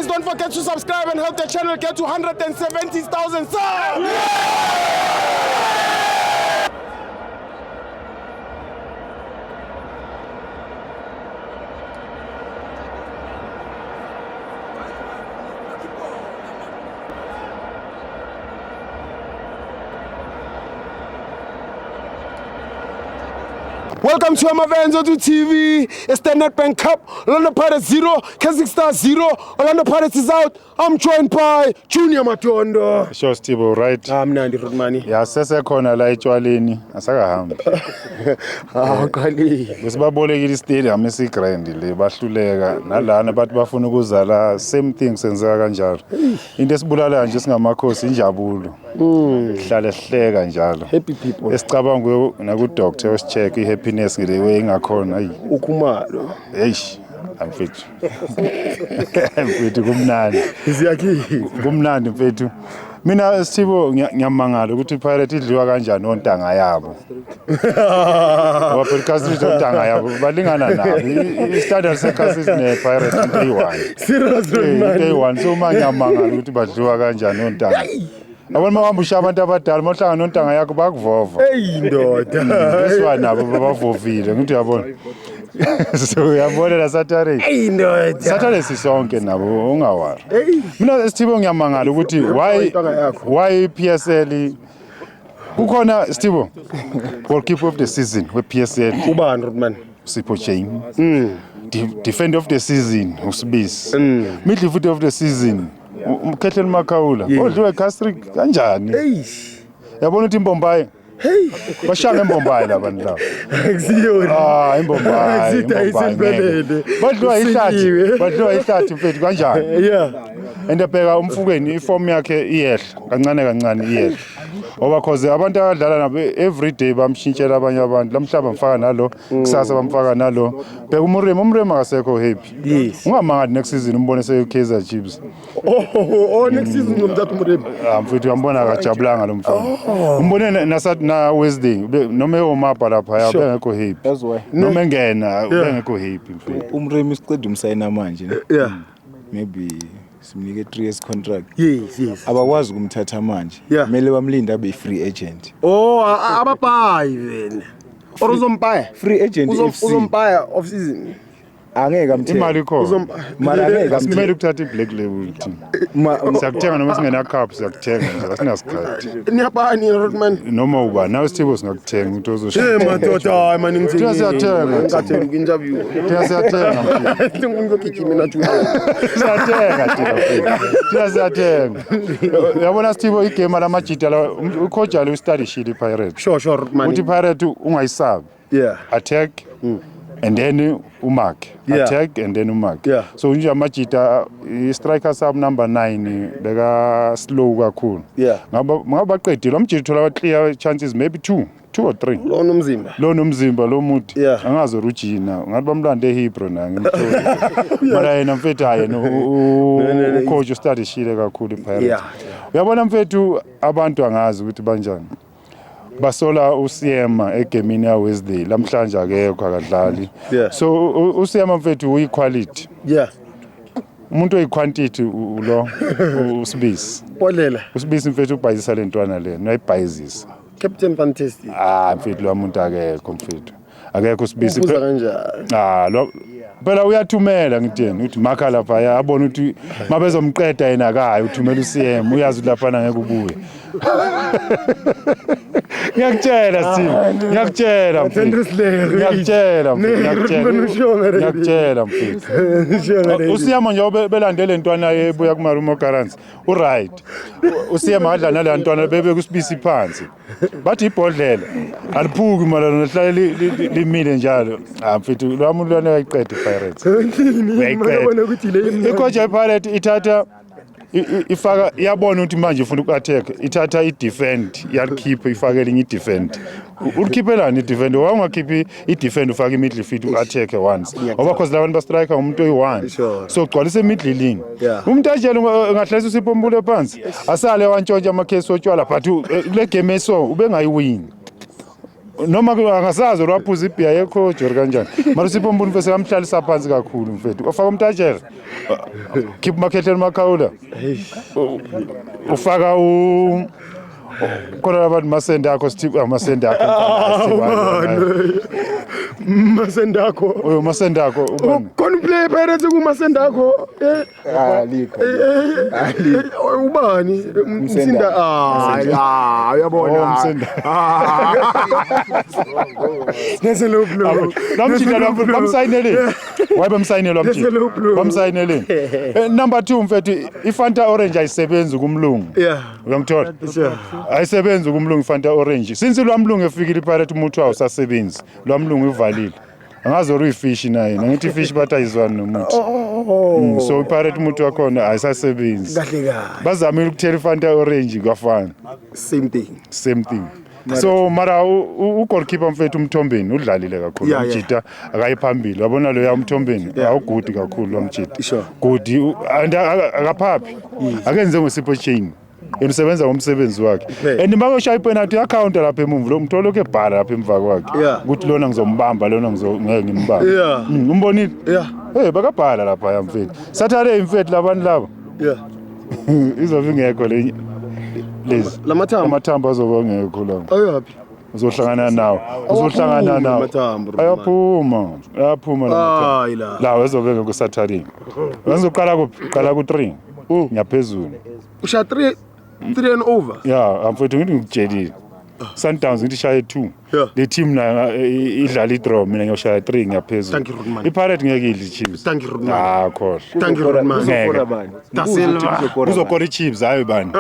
guys, don't forget to subscribe and help the channel get to 170,000 subs. Welcome to Amavenzo TV. It's the Nedbank Cup. Orlando Pirates 0, Keswick Stars 0. Orlando Pirates is out. I'm joined by Junior Matondo. Sure, Steve, right? Nandi Rudmani. Ya sesekhona la etshwaleni asakahambi. Kali. Besibabolekile istadium esigrand le bahluleka nalana bathi bafuna ukuzala same thing senzeka kanjalo. Into esibulala nje singamakhosi injabulo. Hlale sihleka njalo. Happy people. Esicabanga naku doctor usicheck ihappiness ngelewe ingakhona ayi. Ukhumalo. Eish. Amfethu. Amfethu kumnandi. Siyakhipha. Kumnandi mfethu. Mina Sithibo ngiyamangala ukuthi iPirate idliwa kanjani ontanga yabo. Ngoba podcast ontanga yabo balingana nabo. I-standard secast ne-Pirate day 1. Serious man. Day 1 so manje ngiyamangala ukuthi badliwa kanjani ontanga. Abona mawamba usha abantu abadala mohlanga nontanga yakho bakuvova. Hey ndoda. Beswa nabo babavovile ngithi uyabona. So uyabona la Saturday. Hey ndoda. Saturday sisonke nabo ungawari. Mina Sithibo ngiyamangala ukuthi why PSL kukhona Sithibo goalkeeper of the season we PSL Ubani Rudman? Sipho Chain. Defender of the season uSibisi. Midfielder of the season Khetlen Makaula. Odliwe Castric kanjani? Yabona ukuthi imbombayi. Hey, bashanga imbombayi labantu laba. Akusiyona. Imbombayi. Isiphelele. Badliwa ihlathi mfethu kanjani? Yeah. Endebheka umfukeni iform yakhe iyehla kancane iyehla. Ngoba cause abantu abadlala nabo every day bamshintshela abanye abantu. Lamhlaba mfaka nalo, kusasa bamfaka nalo. Bheka umrema akasekho happy. Yes. Ungamangali next season umbone seKaizer Chiefs. Next season ngomthatha umrema. Mfethu uyambona akajabulanga lo mfana. Umbone na Wednesday noma eyomapa lapha ya bengekho happy. That's why. Noma engena bengekho happy mfethu. Umremi siqeda umsayina manje ne. Yeah. Maybe simnike 3 years contract. Yes. Abakwazi ukumthatha manje. Kumele bamlinde abe free agent. Ababayi wena. Or uzompaya? Free agent uzompaya off season. Angeke amthenge. Imali khona. Mara angeke asimele ukuthatha iBlack Label team. Siyakuthenga noma singena cup siyakuthenga nje asinasikhathi. Niyabani Rodman? Noma uba nawe Sithibo singakuthenga ukuthi uzosho. Madoda mani ngithini. Siyathenga. Ngikathenga interview. Siyathenga mfethu. Ngikugijima na Junior. Siyathenga. Yabona Sithibo igame lamajita la ucoach lo study shit iPirate. Sure Rodman. Uthi iPirate ungayisabi. Yeah. Attack. And then umark. Attack and then umark. Yeah. So nje amajita striker sub number 9 beka slow kakhulu. Yeah. Ngaba baqedile amjita thola clear chances maybe 2 or 3. Lo nomzimba lo muthi angazo rujina ngathi bamlande eHebrew na ngimtholi. Mara yena mfethu haye no coach study shile kakhulu iPirates. Uyabona mfethu abantu angazi ukuthi banjani. Basola uSiyema egamini ya Wednesday lamhlanje akekho akadlali. So uSiyema mfethu uyiquality. Umuntu oyiquantity ulo uSibisi. Polela. uSibisi mfethu ubhayizisa lentwana le noyibhayizisa. Captain Fantastic. Mfethu lo muntu akekho mfethu. Akekho uSibisi. Ubuza kanjani? Lo phela uyathumela ngitheni uthi makha lapha yabona ukuthi mabezomqeda yena akayi uthumela uSiyema uyazi lapha ngeke ubuye. Ngiyakutshela Steve. Ngiyakutshela mfethu. Usiyama nje belandele intwana ebuya kuMarumo Gardens. Uright. Usiyama adla nale ntwana bebe kuSibisi phansi. Bathi ibhodlela aliphuki malana nehlala limile njalo. Mfethu lo muntu lona uyayiqeda iPirates. Uyayiqeda ukuthi le icoach iPirates ithatha ifaka iyabona ukuthi manje ufuna uku-attack ithatha i-defend yalikhipha ifakele enye i-defend ulikhiphelani i-defend ungakhiphi i-defend ufake i-midfield u-attack once ngoba cause labantu bastriker umuntu oyi-1 so ugcwalisa emidlilini umuntu ajele ngahlesa usiphombule phansi asale wantshontsha amakhesi otshwala but le game eso ube ngayiwini noma angasazi uraphuza ibhiya yekho jori kanjani mara Sipho Mbuli mfethu amhlalisa phansi kakhulu mfethu ufaka umtajela keep makhethe makhawula ufaka khona abantu masende akho Steve amasende akho Masende akho. oyo masende akho Khona uplay Pirates kumasende akho. Alikho. Ubani? Msinda. Uyabona. Nese lo blue. Namjida lapho bamsayinele waye bamsayinelwa mjida bamsayinele number 2 mfethu iFanta Orange ayisebenzi kumlungu uyangithola ayisebenzi kumlungu iFanta Orange since lwamlungu efikile iPirate umuntu awusasebenzi lwamlungu ivalile angazi uyifish naye ngithi ifish batayizwana nomuntu so iPirate umuntu wakhona ayisasebenzi Kahle kahle. bazamile ukuthela iFanta Orange kwafana Same thing. So mara ugoalkeeper mfethu uMthombeni udlalile kakhulu umjida akayiphambili wabona lo yaMthombeni awugudi kakhulu lomjida gudi akaphaphi akenze ngoSipho Chain emsebenza ngomsebenzi wakhe and makoshaya ipenalty account lapha emuva lo mtho lokho ebhala lapha emva kwakhe ukuthi lona ngizombamba lona ngeke ngimbamba umbonile bakabhala lapha yamfethu Saturday mfethu labantu labo izobe ingekho le lezi amathambo azobongekho la Ayaphi? uzohlangana nawo ayaphuma la wezobeka ku Saturday wenzoqala qala ku 3 ngiyaphezulu Usha 3 and over. amfethu ngithi ngikujelile Sundowns ngithi shaye 2 le team na idlala idraw mina ngiyoshaya 3 ngiyaphezulu Thank you Rodman. iPirate ngeke idle Chiefs Thank you Rodman. khohle Thank you Rodman. Uzokora bani? Da Silva. uzokora iChiefs hayi bani